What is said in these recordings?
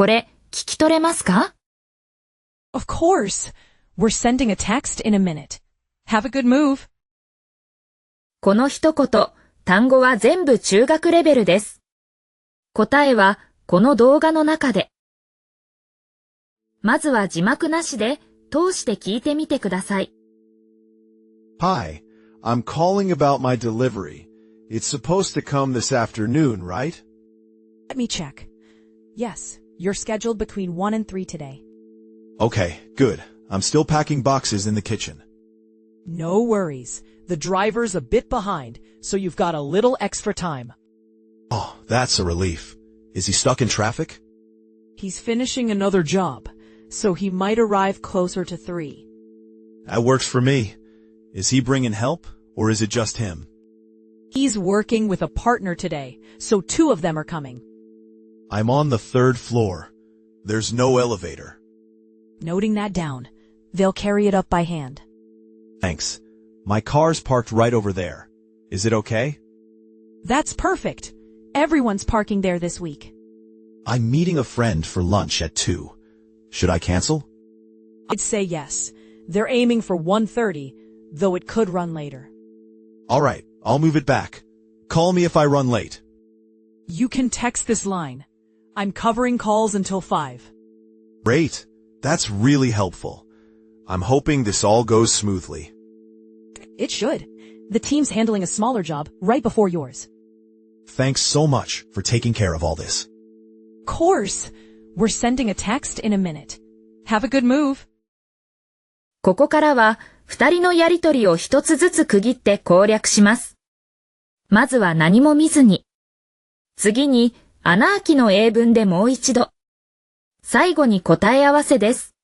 これ、聞き取れますか？ Of course. We're sending a text in a minute. Have a good move. この一言、単語は全部中学レベルです。答えは、この動画の中で。まずは字幕なしで、通して聞いてみてください。Hi, I'm calling about my delivery. It's supposed to come this afternoon, right? Let me check. Yes, you're scheduled between 1 and 3 today. Okay, good. I'm still packing boxes in the kitchen. No worries. The driver's a bit behind, so you've got a little extra time. Oh, that's a relief. Is he stuck in traffic? He's finishing another job, so he might arrive closer to 3. That works for me. Is he bringing help, or is it just him? He's working with a partner today, so 2 of them are coming. I'm on the 3rd floor. There's no elevator. Noting that down. They'll carry it up by hand. Thanks. My car's parked right over there. Is it okay? That's perfect. Everyone's parking there this week. I'm meeting a friend for lunch at 2. Should I cancel? I'd say yes. They're aiming for 1:30, though it could run later. All right, I'll move it back. Call me if I run late. You can text this line. I'm covering calls until 5. Great. That's really helpful. I'm hoping this all goes smoothly. It should. The team's handling a smaller job right before yours. Thanks so much for taking care of all this. Of course. We're sending a text in a minute. Have a good move. ここからは、二人のやりとりを一つずつ区切って攻略します。まずは何も見ずに。次に、穴あきの英文でもう一度。最後に答え合わせです。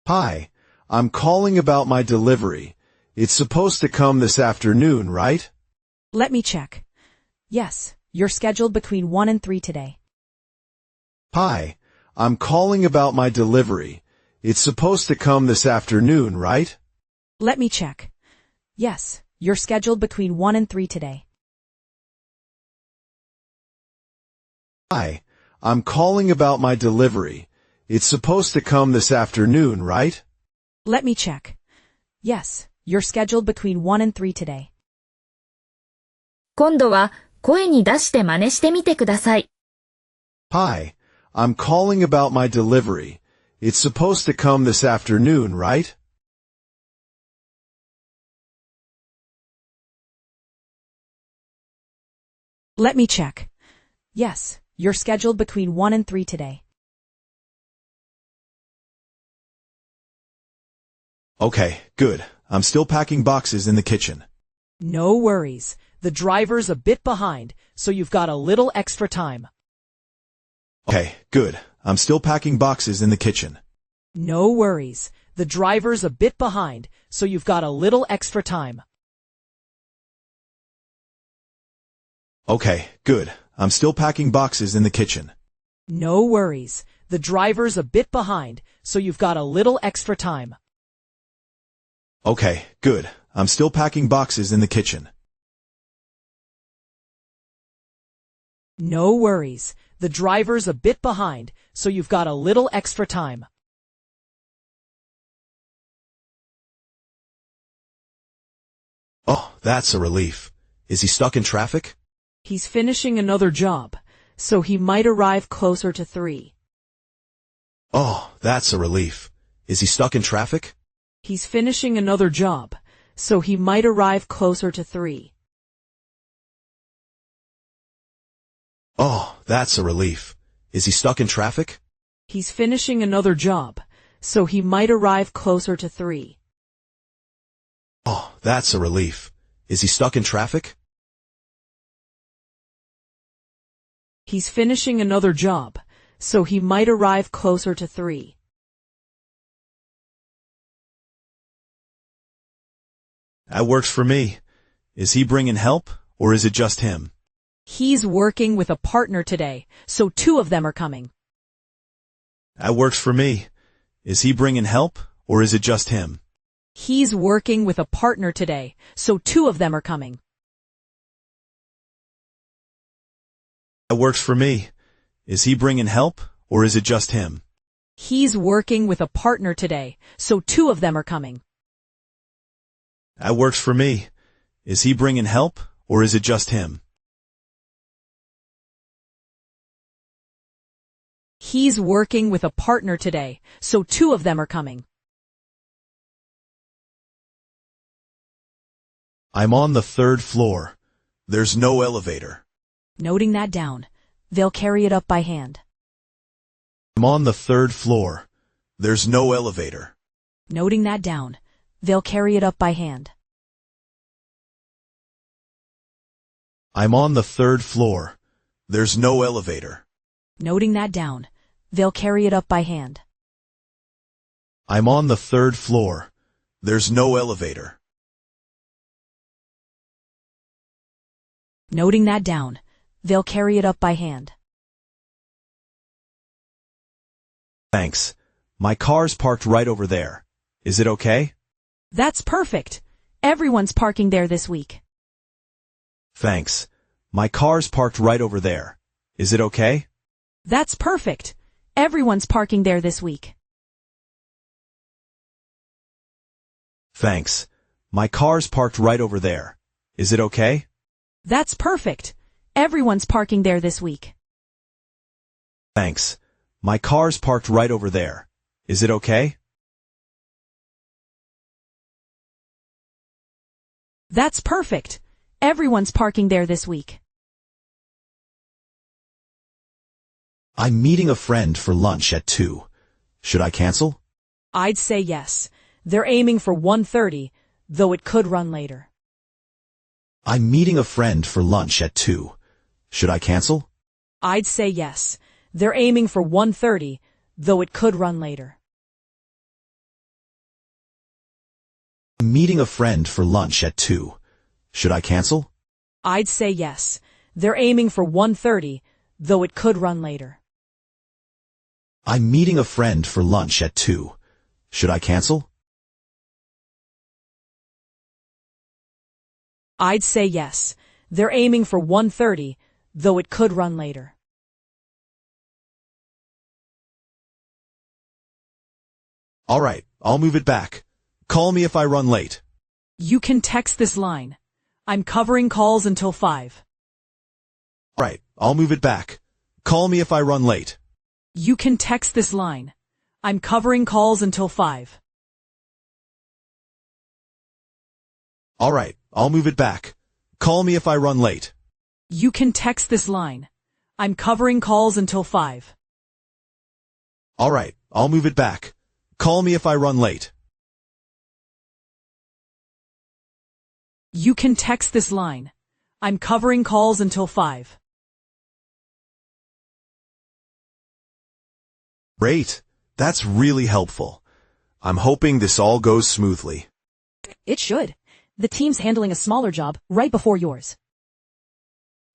Hi, I'm calling about my delivery. It's supposed to come this afternoon, right? Let me check. Yes, you're scheduled between 1 and 3 today. Hi, I'm calling about my delivery. It's supposed to come this afternoon, right? Let me check. Yes, you're scheduled between 1 and 3 today. Hi, I'm calling about my delivery. It's supposed to come this afternoon, right? Let me check. Yes, you're scheduled between 1 and 3 today. 今度は声に出して真似してみてください。Hi, I'm calling about my delivery. It's supposed to come this afternoon, right? Let me check. Yes, you're scheduled between 1 and 3 today. Okay, good. I'm still packing boxes in the kitchen. No worries. The driver's a bit behind, so you've got a little extra time. Okay, good. I'm still packing boxes in the kitchen. No worries. The driver's a bit behind, so you've got a little extra time. Okay, good. I'm still packing boxes in the kitchen. No worries. The driver's a bit behind, so you've got a little extra time. Okay, good. I'm still packing boxes in the kitchen. No worries. The driver's a bit behind, so you've got a little extra time. Oh, that's a relief. Is he stuck in traffic? He's finishing another job, so he might arrive closer to 3. Oh, that's a relief. Is he stuck in traffic? He's finishing another job, so he might arrive closer to 3. Oh, that's a relief. Is he stuck in traffic? He's finishing another job, so he might arrive closer to 3. Oh, that's a relief. Is he stuck in traffic? He's finishing another job, so he might arrive closer to 3. That works for me. Is he bringing help, or is it just him? He's working with a partner today, so 2 of them are coming. That works for me. Is he bringing help, or is it just him? He's working with a partner today, so 2 of them are coming. That works for me. Is he bringing help, or is it just him? He's working with a partner today, so 2 of them are coming. That works for me. Is he bringing help, or is it just him? He's working with a partner today, so 2 of them are coming. I'm on the 3rd floor. There's no elevator. Noting that down. They'll carry it up by hand. I'm on the 3rd floor. There's no elevator. Noting that down. They'll carry it up by hand. I'm on the 3rd floor. There's no elevator. Noting that down. They'll carry it up by hand. I'm on the 3rd floor. There's no elevator. Noting that down. They'll carry it up by hand. Thanks. My car's parked right over there. Is it okay? That's perfect. Everyone's parking there this week. Thanks. My car's parked right over there. Is it okay? That's perfect. Everyone's parking there this week. Thanks. My car's parked right over there. Is it okay? That's perfect. Everyone's parking there this week. Thanks. My car's parked right over there. Is it okay? That's perfect. Everyone's parking there this week. I'm meeting a friend for lunch at 2. Should I cancel? I'd say yes. They're aiming for 1:30, though it could run later. I'm meeting a friend for lunch at 2. Should I cancel? I'd say yes. They're aiming for 1:30, though it could run later. I'm meeting a friend for lunch at 2. Should I cancel? I'd say yes. They're aiming for 1:30, though it could run later. I'm meeting a friend for lunch at 2. Should I cancel? I'd say yes. They're aiming for 1:30, though it could run later. All right, I'll move it back. Call me if I run late. You can text this line. I'm covering calls until 5. All right, I'll move it back. Call me if I run late. You can text this line. I'm covering calls until 5. All right, I'll move it back. Call me if I run late. You can text this line. I'm covering calls until 5. All right, I'll move it back. Call me if I run late. You can text this line. I'm covering calls until 5. Great. That's really helpful. I'm hoping this all goes smoothly. It should. The team's handling a smaller job right before yours.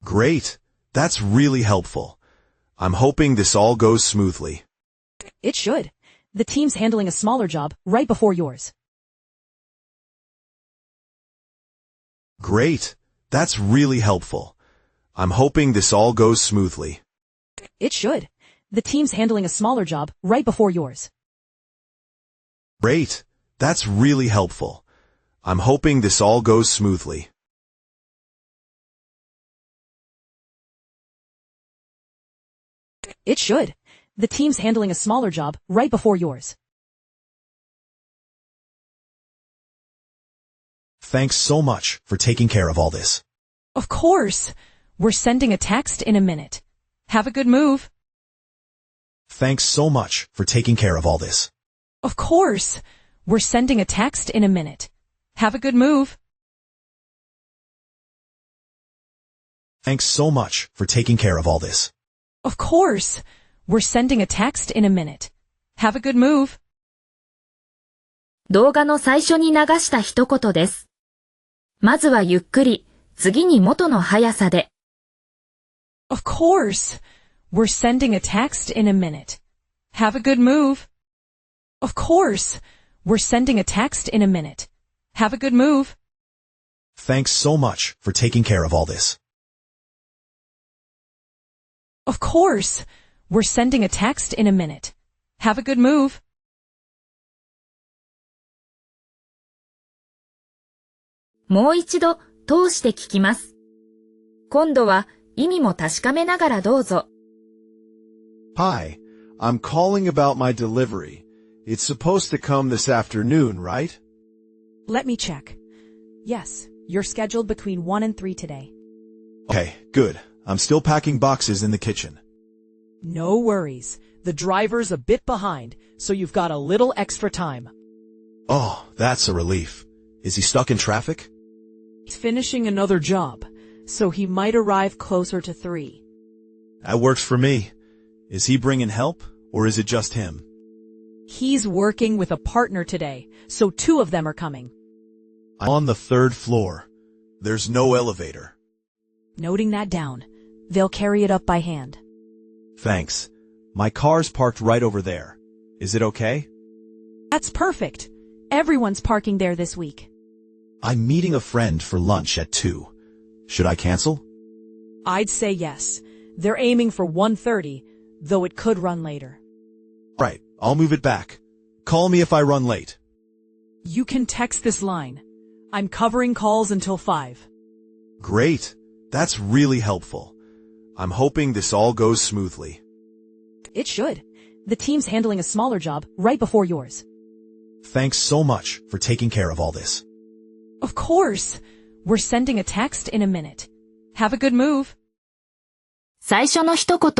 Great. That's really helpful. I'm hoping this all goes smoothly. It should. The team's handling a smaller job right before yours. Great. That's really helpful. I'm hoping this all goes smoothly. It should. The team's handling a smaller job right before yours. Great. That's really helpful. I'm hoping this all goes smoothly. It should. The team's handling a smaller job right before yours. Thanks so much for taking care of all this. Of course. We're sending a text in a minute. Have a good move. Thanks so much for taking care of all this. Of course. We're sending a text in a minute. Have a good move. Thanks so much for taking care of all this. Of course. We're sending a text in a minute. Have a good move. 動画の最初に流した一言です。まずはゆっくり、次に元の速さで。Of course. We're sending a text in a minute. Have a good move. Of course. We're sending a text in a minute. Have a good move. Thanks so much for taking care of all this. Of course. we're sending a text in a minute. Have a good move. もう一度通して聞きます。今度は意味も確かめながらどうぞ。Hi, I'm calling about my delivery. It's supposed to come this afternoon, right? Let me check. Yes, you're scheduled between 1 and 3 today. Okay, good. I'm still packing boxes in the kitchen. No worries. The driver's a bit behind, so you've got a little extra time. Oh, that's a relief. Is he stuck in traffic? He's finishing another job, so he might arrive closer to 3. That works for me. Is he bringing help, or is it just him? He's working with a partner today, so 2 of them are coming. I'm on the 3rd floor. There's no elevator. Noting that down. They'll carry it up by hand. Thanks. My car's parked right over there. Is it okay? That's perfect. Everyone's parking there this week. I'm meeting a friend for lunch at 2. Should I cancel? I'd say yes. They're aiming for 1:30, though it could run later. Right, I'll move it back. Call me if I run late. You can text this line. I'm covering calls until 5. Great. That's really helpful. I'm hoping this all goes smoothly. It should. The team's handling a smaller job right before yours. Thanks so much for taking care of all this. Of course. We're sending a text in a minute. Have a good move. 最初の一言、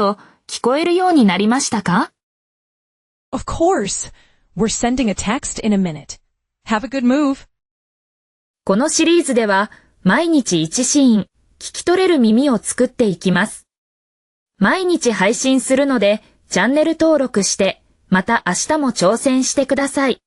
聞こえるようになりましたか？ Of course. We're sending a text in a minute. Have a good move. このシリーズでは、毎日1シーン、聞き取れる耳を作っていきます。毎日配信するので、チャンネル登録して、また明日も挑戦してください。